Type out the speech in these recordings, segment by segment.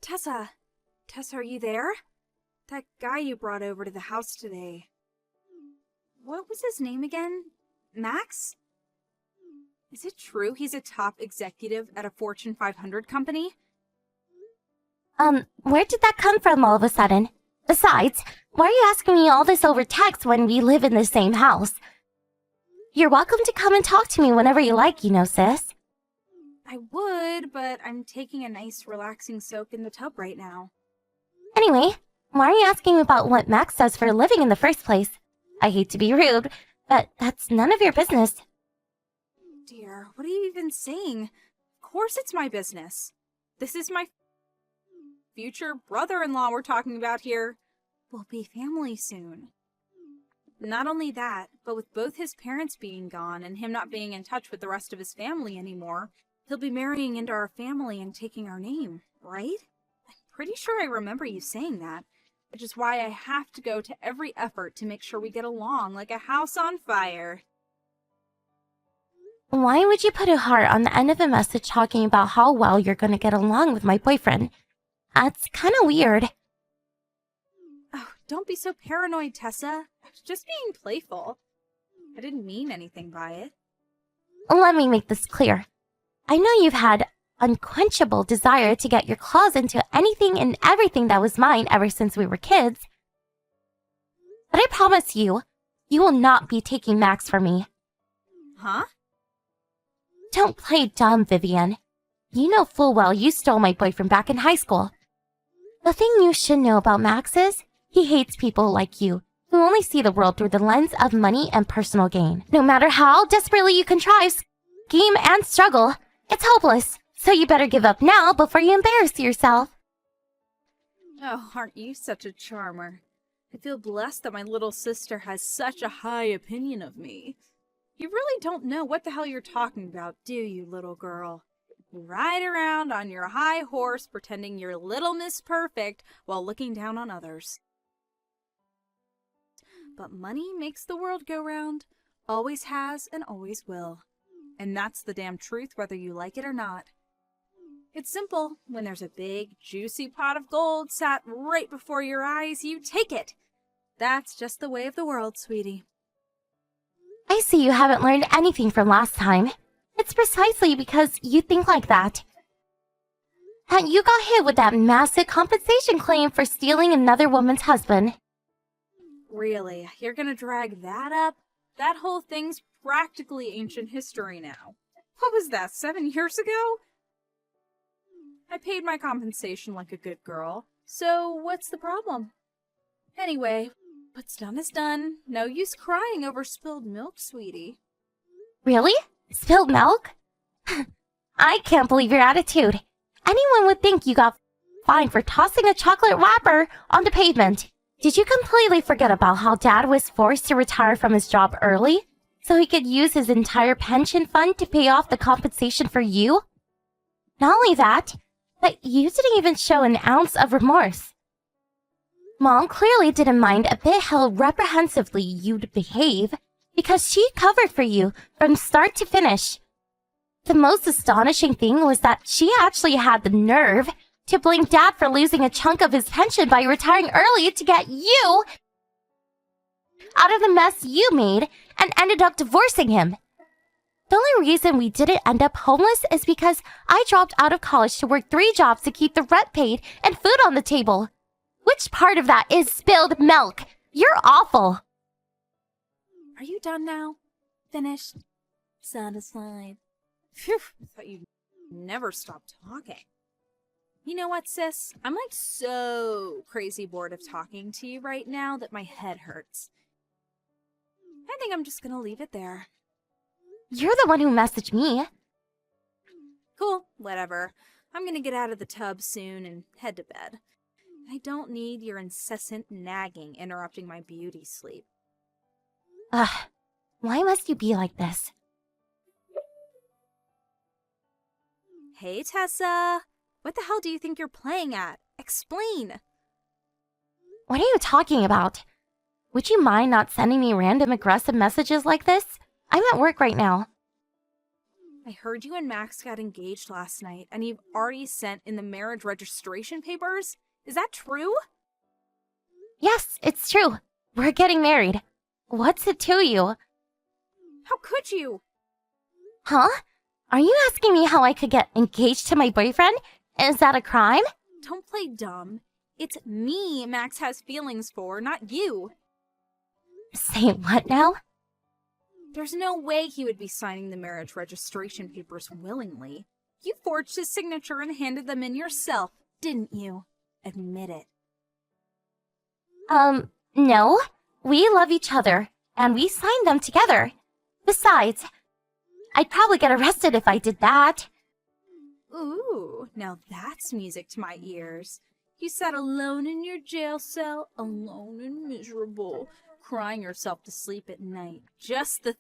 Tessa! Tessa, are you there? That guy you brought over to the house today. What was his name again? Max? Is it true he's a top executive at a Fortune 500 company? Where did that come from all of a sudden? Besides, why are you asking me all this over text when we live in the same house? You're welcome to come and talk to me whenever you like, sis. I would, but I'm taking a nice relaxing soak in the tub right now. Anyway, why are you asking about what Max does for a living in the first place? I hate to be rude, but that's none of your business. Dear, what are you even saying? Of course it's my business. This is my future brother-in-law we're talking about here. We'll be family soon. Not only that, but with both his parents being gone and him not being in touch with the rest of his family anymore, he'll be marrying into our family and taking our name, right? I'm pretty sure I remember you saying that, which is why I have to go to every effort to make sure we get along like a house on fire. Why would you put a heart on the end of a message talking about how well you're going to get along with my boyfriend? That's kind of weird. Oh, don't be so paranoid, Tessa. I was just being playful. I didn't mean anything by it. Let me make this clear. I know you've had unquenchable desire to get your claws into anything and everything that was mine ever since we were kids. But I promise you, you will not be taking Max from me. Huh? Don't play dumb, Vivian. You know full well you stole my boyfriend back in high school. The thing you should know about Max is, he hates people like you, who only see the world through the lens of money and personal gain. No matter how desperately you contrive, scheme, and struggle, it's hopeless. So you better give up now before you embarrass yourself. Oh, aren't you such a charmer? I feel blessed that my little sister has such a high opinion of me. You really don't know what the hell you're talking about, do you, little girl? You ride around on your high horse pretending you're Little Miss Perfect while looking down on others. But money makes the world go round, always has and always will. And that's the damn truth whether you like it or not. It's simple. When there's a big, juicy pot of gold sat right before your eyes, you take it. That's just the way of the world, sweetie. I see you haven't learned anything from last time. It's precisely because you think like that. And you got hit with that massive compensation claim for stealing another woman's husband. Really? You're gonna drag that up? That whole thing's practically ancient history now. What was that, 7 years ago? I paid my compensation like a good girl, so what's the problem? Anyway, what's done is done. No use crying over spilled milk, sweetie. Really? Spilled milk? I can't believe your attitude. Anyone would think you got fined for tossing a chocolate wrapper on the pavement. Did you completely forget about how Dad was forced to retire from his job early so he could use his entire pension fund to pay off the compensation for you? Not only that, but you didn't even show an ounce of remorse. Mom clearly didn't mind a bit how reprehensively you'd behave because she covered for you from start to finish. The most astonishing thing was that she actually had the nerve to blame Dad for losing a chunk of his pension by retiring early to get you out of the mess you made and ended up divorcing him. The only reason we didn't end up homeless is because I dropped out of college to work 3 jobs to keep the rent paid and food on the table. Which part of that is spilled milk? You're awful. Are you done now? Finished? Satisfied? Phew, I thought you'd never stop talking. You know what, sis? I'm like so crazy bored of talking to you right now that my head hurts. I think I'm just gonna leave it there. You're the one who messaged me. Cool, whatever. I'm gonna get out of the tub soon and head to bed. I don't need your incessant nagging interrupting my beauty sleep. Ugh, why must you be like this? Hey, Tessa. What the hell do you think you're playing at? Explain. What are you talking about? Would you mind not sending me random aggressive messages like this? I'm at work right now. I heard you and Max got engaged last night, and you've already sent in the marriage registration papers? Is that true? Yes, it's true. We're getting married. What's it to you? How could you? Huh? Are you asking me how I could get engaged to my boyfriend? Is that a crime? Don't play dumb. It's me Max has feelings for, not you. Say what now? There's no way he would be signing the marriage registration papers willingly. You forged his signature and handed them in yourself, didn't you? Admit it. No. We love each other, and we signed them together. Besides, I'd probably get arrested if I did that. Ooh, now that's music to my ears. You sat alone in your jail cell, alone and miserable, crying yourself to sleep at night. Just the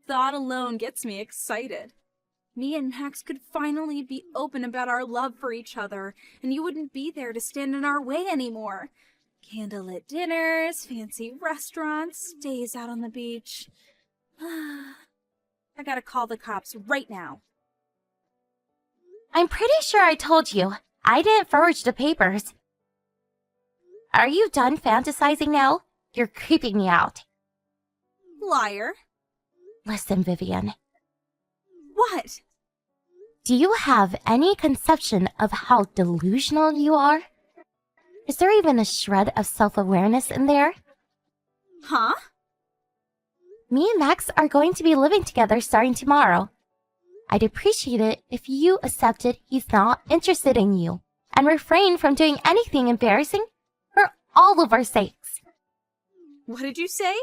thought alone gets me excited. Me and Max could finally be open about our love for each other, and you wouldn't be there to stand in our way anymore. Candlelit dinners, fancy restaurants, days out on the beach. I gotta call the cops right now. I'm pretty sure I told you. I didn't forge the papers. Are you done fantasizing now? You're creeping me out. Liar. Listen, Vivian. What? Do you have any conception of how delusional you are? Is there even a shred of self-awareness in there? Huh? Me and Max are going to be living together starting tomorrow. I'd appreciate it if you accepted he's not interested in you and refrain from doing anything embarrassing for all of our sakes. What did you say?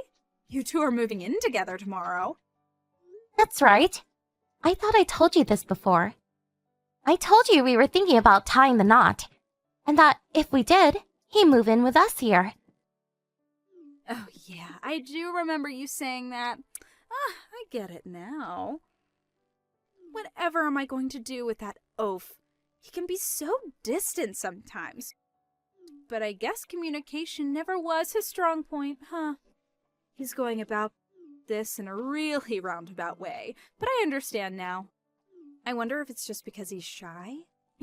You two are moving in together tomorrow. That's right. I thought I told you this before. I told you we were thinking about tying the knot, and that if we did, he'd move in with us here. Oh yeah, I do remember you saying that. I get it now. Whatever am I going to do with that oaf? He can be so distant sometimes. But I guess communication never was his strong point, huh? He's going about this in a really roundabout way, but I understand now. I wonder if it's just because he's shy?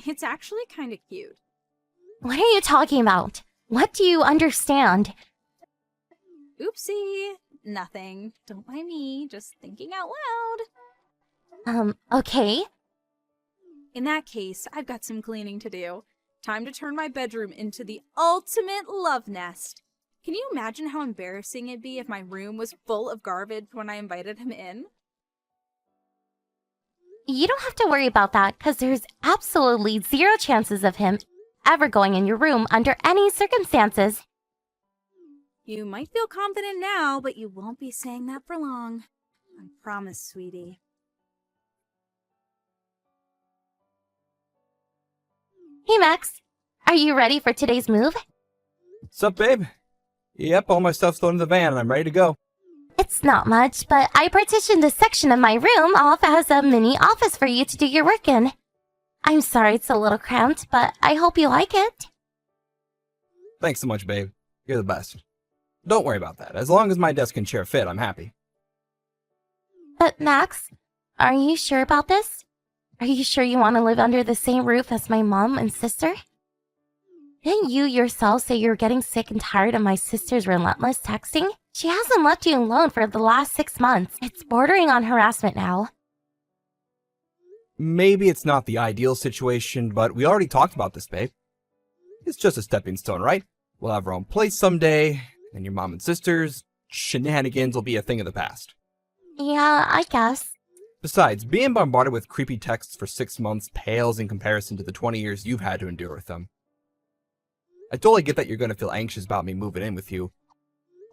It's actually kind of cute. What are you talking about? What do you understand? Oopsie. Nothing. Don't mind me, just thinking out loud. Okay. In that case, I've got some cleaning to do. Time to turn my bedroom into the ultimate love nest. Can you imagine how embarrassing it'd be if my room was full of garbage when I invited him in? You don't have to worry about that, because there's absolutely zero chances of him ever going in your room under any circumstances. You might feel confident now, but you won't be saying that for long. I promise, sweetie. Hey, Max. Are you ready for today's move? Sup, babe? Yep, all my stuff's thrown in the van and I'm ready to go. It's not much, but I partitioned a section of my room off as a mini office for you to do your work in. I'm sorry it's a little cramped, but I hope you like it. Thanks so much, babe. You're the best. Don't worry about that. As long as my desk and chair fit, I'm happy. But Max, are you sure about this? Are you sure you want to live under the same roof as my mom and sister? Didn't you yourself say you're getting sick and tired of my sister's relentless texting? She hasn't left you alone for the last 6 months. It's bordering on harassment now. Maybe it's not the ideal situation, but we already talked about this, babe. It's just a stepping stone, right? We'll have our own place someday, and your mom and sister's shenanigans will be a thing of the past. Yeah, I guess. Besides, being bombarded with creepy texts for 6 months pales in comparison to the 20 years you've had to endure with them. I totally get that you're going to feel anxious about me moving in with you,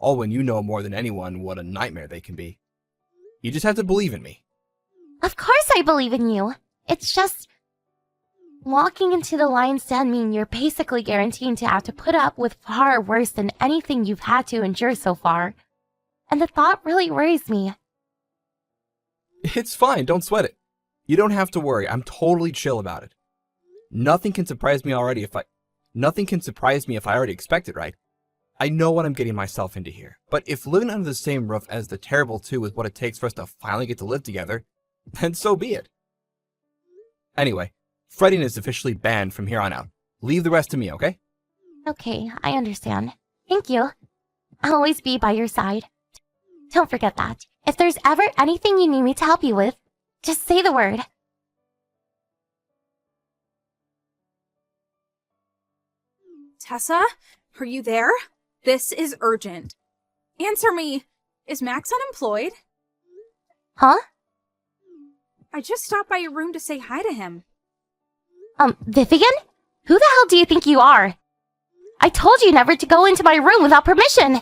all when you know more than anyone what a nightmare they can be. You just have to believe in me. Of course I believe in you. It's just... walking into the lion's den means you're basically guaranteed to have to put up with far worse than anything you've had to endure so far. And the thought really worries me. It's fine, don't sweat it. You don't have to worry, I'm totally chill about it. Nothing can surprise me if I already expect it, right? I know what I'm getting myself into here. But if living under the same roof as the terrible two is what it takes for us to finally get to live together, then so be it. Anyway, fretting is officially banned from here on out. Leave the rest to me, okay? Okay, I understand. Thank you. I'll always be by your side. Don't forget that. If there's ever anything you need me to help you with, just say the word. Tessa, are you there? This is urgent. Answer me. Is Max unemployed? Huh? I just stopped by your room to say hi to him. Vivian? Who the hell do you think you are? I told you never to go into my room without permission.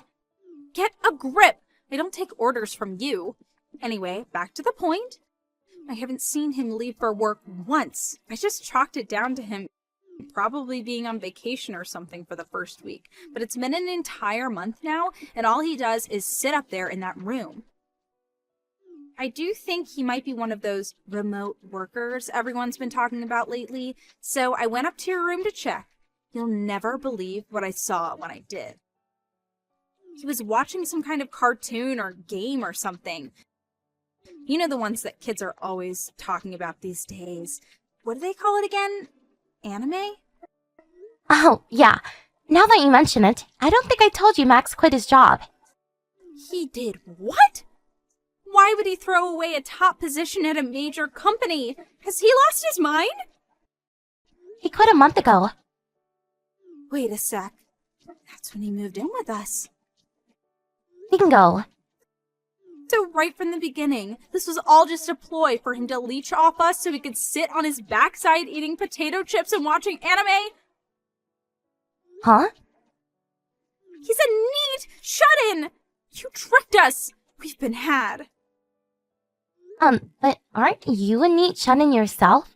Get a grip. I don't take orders from you. Anyway, back to the point. I haven't seen him leave for work once. I just chalked it down to him probably being on vacation or something for the first week. But it's been an entire month now, and all he does is sit up there in that room. I do think he might be one of those remote workers everyone's been talking about lately, so I went up to your room to check. You'll never believe what I saw when I did. He was watching some kind of cartoon or game or something. You know, the ones that kids are always talking about these days. What do they call it again? Anime? Oh, yeah. Now that you mention it, I don't think I told you Max quit his job. He did what? Why would he throw away a top position at a major company? Has he lost his mind? He quit a month ago. Wait a sec. That's when he moved in with us. Bingo. So right from the beginning, this was all just a ploy for him to leech off us so he could sit on his backside eating potato chips and watching anime? Huh? He's a neat shut-in! You tricked us! We've been had. But aren't you a neat shun-in yourself?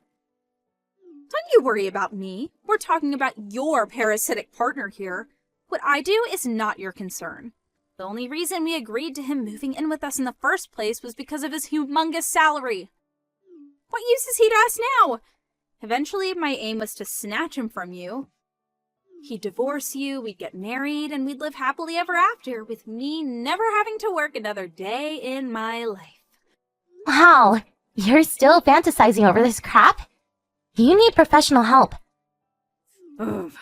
Don't you worry about me. We're talking about your parasitic partner here. What I do is not your concern. The only reason we agreed to him moving in with us in the first place was because of his humongous salary. What use is he to us now? Eventually, my aim was to snatch him from you. He'd divorce you, we'd get married, and we'd live happily ever after, with me never having to work another day in my life. Wow, you're still fantasizing over this crap? You need professional help. Ugh.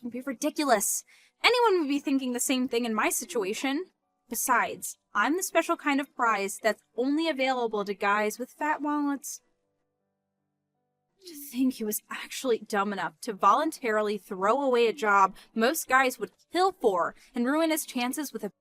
Don't be ridiculous. Anyone would be thinking the same thing in my situation. Besides, I'm the special kind of prize that's only available to guys with fat wallets. To think he was actually dumb enough to voluntarily throw away a job most guys would kill for and ruin his chances with a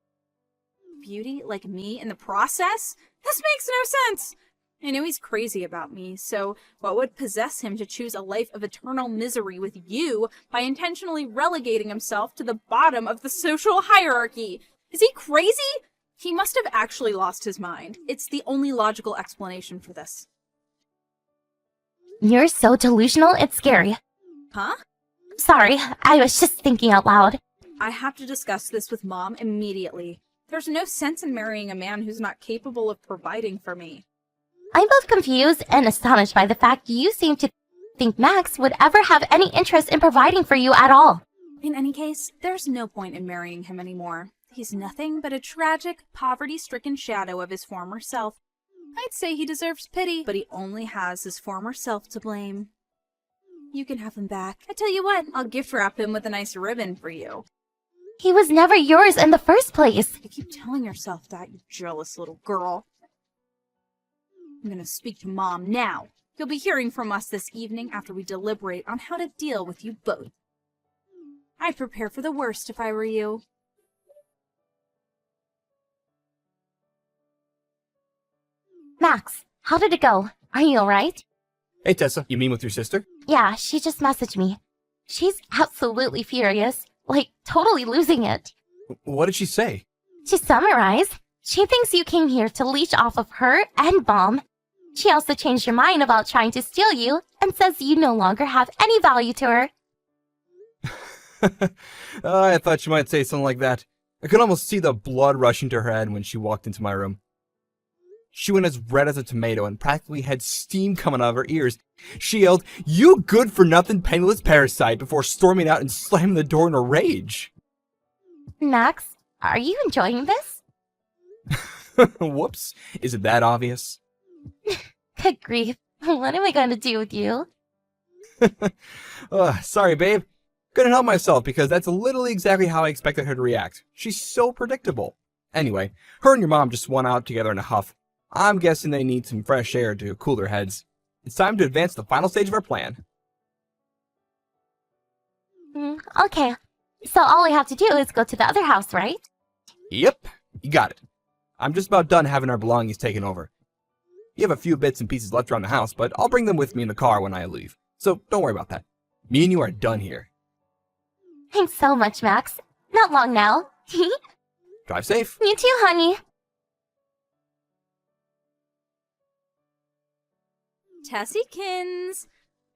beauty like me in the process? This makes no sense! I know he's crazy about me, so what would possess him to choose a life of eternal misery with you by intentionally relegating himself to the bottom of the social hierarchy? Is he crazy? He must have actually lost his mind. It's the only logical explanation for this. You're so delusional, it's scary. Huh? Sorry, I was just thinking out loud. I have to discuss this with Mom immediately. There's no sense in marrying a man who's not capable of providing for me. I'm both confused and astonished by the fact you seem to think Max would ever have any interest in providing for you at all. In any case, there's no point in marrying him anymore. He's nothing but a tragic, poverty-stricken shadow of his former self. I'd say he deserves pity, but he only has his former self to blame. You can have him back. I tell you what, I'll gift wrap him with a nice ribbon for you. He was never yours in the first place. You keep telling yourself that, you jealous little girl. I'm gonna speak to Mom now. You'll be hearing from us this evening after we deliberate on how to deal with you both. I'd prepare for the worst if I were you. Max, how did it go? Are you alright? Hey, Tessa, you mean with your sister? Yeah, she just messaged me. She's absolutely furious. Like, totally losing it. What did she say? To summarize, she thinks you came here to leech off of her and Mom. She also changed her mind about trying to steal you and says you no longer have any value to her. I thought she might say something like that. I could almost see the blood rushing to her head when she walked into my room. She went as red as a tomato and practically had steam coming out of her ears. She yelled, "You good-for-nothing penniless parasite," before storming out and slamming the door in a rage. Max, are you enjoying this? Whoops. Is it that obvious? Good grief. What am I going to do with you? Sorry, babe. Couldn't help myself because that's literally exactly how I expected her to react. She's so predictable. Anyway, her and your mom just went out together in a huff. I'm guessing they need some fresh air to cool their heads. It's time to advance the final stage of our plan. Okay. So all we have to do is go to the other house, right? Yep, you got it. I'm just about done having our belongings taken over. You have a few bits and pieces left around the house, but I'll bring them with me in the car when I leave. So don't worry about that. Me and you are done here. Thanks so much, Max. Not long now. Drive safe. You too, honey. Tessykins!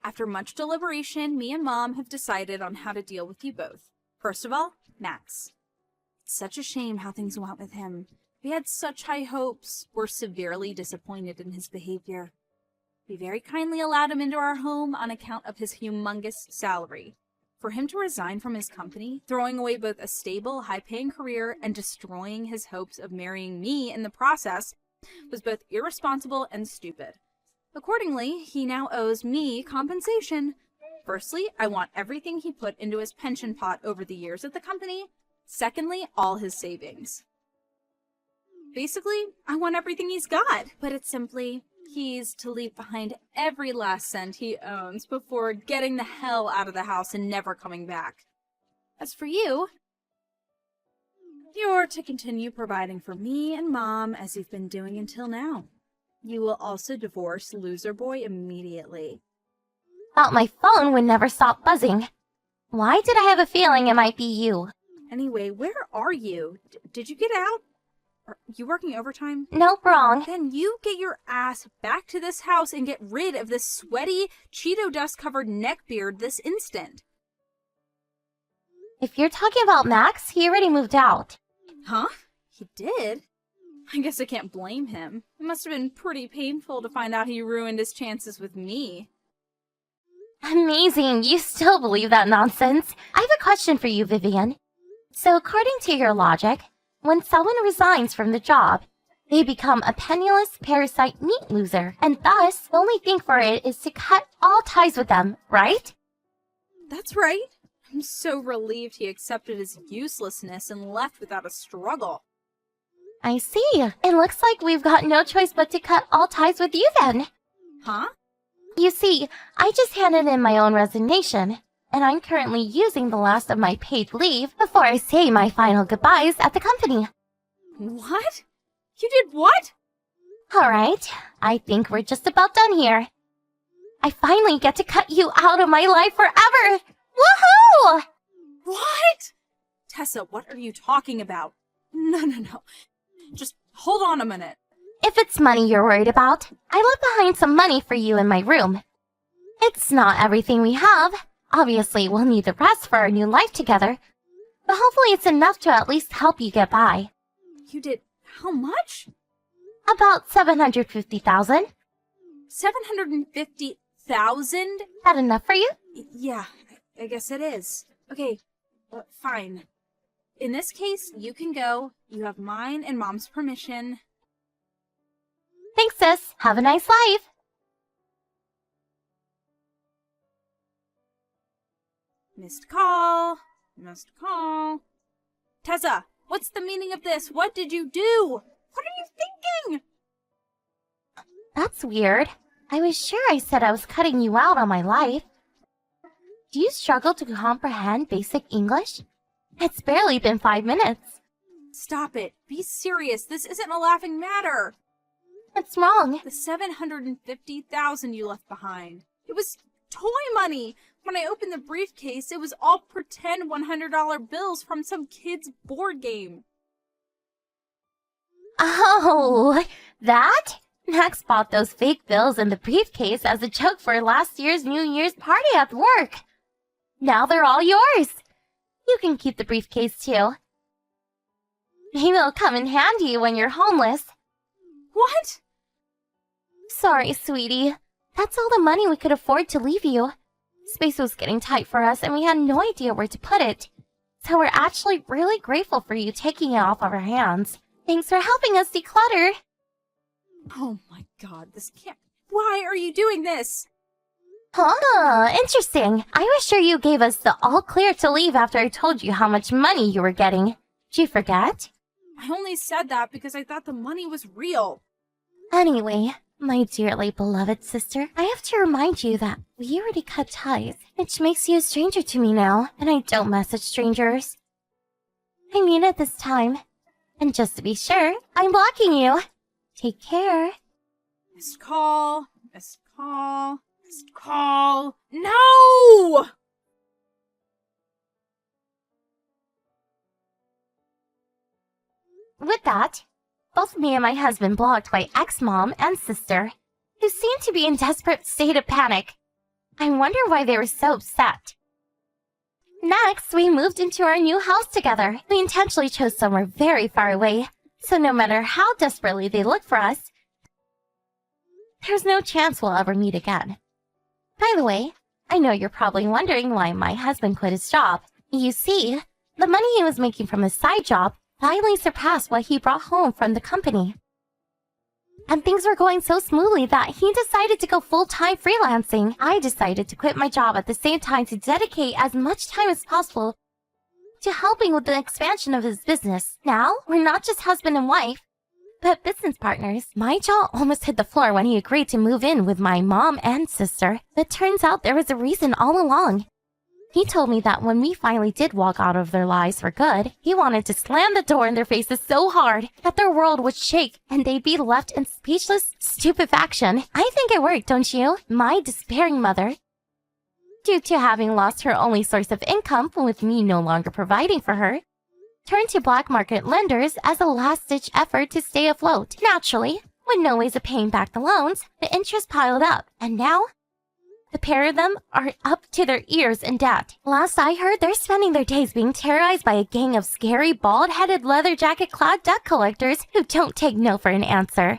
After much deliberation, me and Mom have decided on how to deal with you both. First of all, Max. It's such a shame how things went with him. We had such high hopes. We're severely disappointed in his behavior. We very kindly allowed him into our home on account of his humongous salary. For him to resign from his company, throwing away both a stable, high-paying career and destroying his hopes of marrying me in the process, was both irresponsible and stupid. Accordingly, he now owes me compensation. Firstly, I want everything he put into his pension pot over the years at the company. Secondly, all his savings. Basically, I want everything he's got, but it's simply, he's to leave behind every last cent he owns before getting the hell out of the house and never coming back. As for you, you're to continue providing for me and Mom as you've been doing until now. You will also divorce Loser Boy immediately. Thought my phone would never stop buzzing. Why did I have a feeling it might be you? Anyway, where are you? Did you get out? Are you working overtime? Nope, wrong. Then you get your ass back to this house and get rid of this sweaty, Cheeto dust-covered neckbeard this instant. If you're talking about Max, he already moved out. Huh? He did? I guess I can't blame him. It must have been pretty painful to find out he ruined his chances with me. Amazing, you still believe that nonsense. I have a question for you, Vivian. So according to your logic, when someone resigns from the job, they become a penniless parasite meat loser, and thus the only thing for it is to cut all ties with them, right? That's right. I'm so relieved he accepted his uselessness and left without a struggle. I see. It looks like we've got no choice but to cut all ties with you then. Huh? You see, I just handed in my own resignation, and I'm currently using the last of my paid leave before I say my final goodbyes at the company. What? You did what? Alright, I think we're just about done here. I finally get to cut you out of my life forever! Woohoo! What? Tessa, what are you talking about? No. Just hold on a minute. If it's money you're worried about, I left behind some money for you in my room. It's not everything we have. Obviously, we'll need the rest for our new life together. But hopefully it's enough to at least help you get by. You did how much? About 750,000. 750,000? That enough for you? Yeah, I guess it is. Okay, fine. In this case, you can go. You have mine and Mom's permission. Thanks, sis. Have a nice life. Missed call. Tessa, what's the meaning of this? What did you do? What are you thinking? That's weird. I was sure I said I was cutting you out on my life. Do you struggle to comprehend basic English? It's barely been 5 minutes. Stop it. Be serious. This isn't a laughing matter. What's wrong? The 750,000 you left behind. It was toy money. When I opened the briefcase, it was all pretend $100 bills from some kid's board game. Oh, that? Max bought those fake bills in the briefcase as a joke for last year's New Year's party at work. Now they're all yours. You can keep the briefcase too. Maybe it'll come in handy when you're homeless. What? Sorry, sweetie. That's all the money we could afford to leave you. Space was getting tight for us and we had no idea where to put it. So we're actually really grateful for you taking it off of our hands. Thanks for helping us declutter. Oh my god, this Why are you doing this? Huh, interesting. I was sure you gave us the all clear to leave after I told you how much money you were getting. Did you forget? I only said that because I thought the money was real. Anyway, my dearly beloved sister, I have to remind you that we already cut ties, which makes you a stranger to me now, and I don't message strangers. I mean it this time. And just to be sure, I'm blocking you. Take care. Missed call, missed call, missed call. No! With that, both me and my husband blocked my ex-mom and sister, who seemed to be in desperate state of panic. I wonder why they were so upset. Next, we moved into our new house together. We intentionally chose somewhere very far away, so no matter how desperately they look for us, there's no chance we'll ever meet again. By the way, I know you're probably wondering why my husband quit his job. You see, the money he was making from his side job finally surpassed what he brought home from the company. And things were going so smoothly that he decided to go full-time freelancing. I decided to quit my job at the same time to dedicate as much time as possible to helping with the expansion of his business. Now, we're not just husband and wife, but business partners. My jaw almost hit the floor when he agreed to move in with my mom and sister. But turns out there was a reason all along. He told me that when we finally did walk out of their lives for good, he wanted to slam the door in their faces so hard that their world would shake and they'd be left in speechless stupefaction. I think it worked, don't you? My despairing mother, due to having lost her only source of income with me no longer providing for her, turned to black market lenders as a last-ditch effort to stay afloat. Naturally, with no ways of paying back the loans, the interest piled up, and now the pair of them are up to their ears in debt. Last I heard, they're spending their days being terrorized by a gang of scary, bald-headed, leather jacket-clad debt collectors who don't take no for an answer.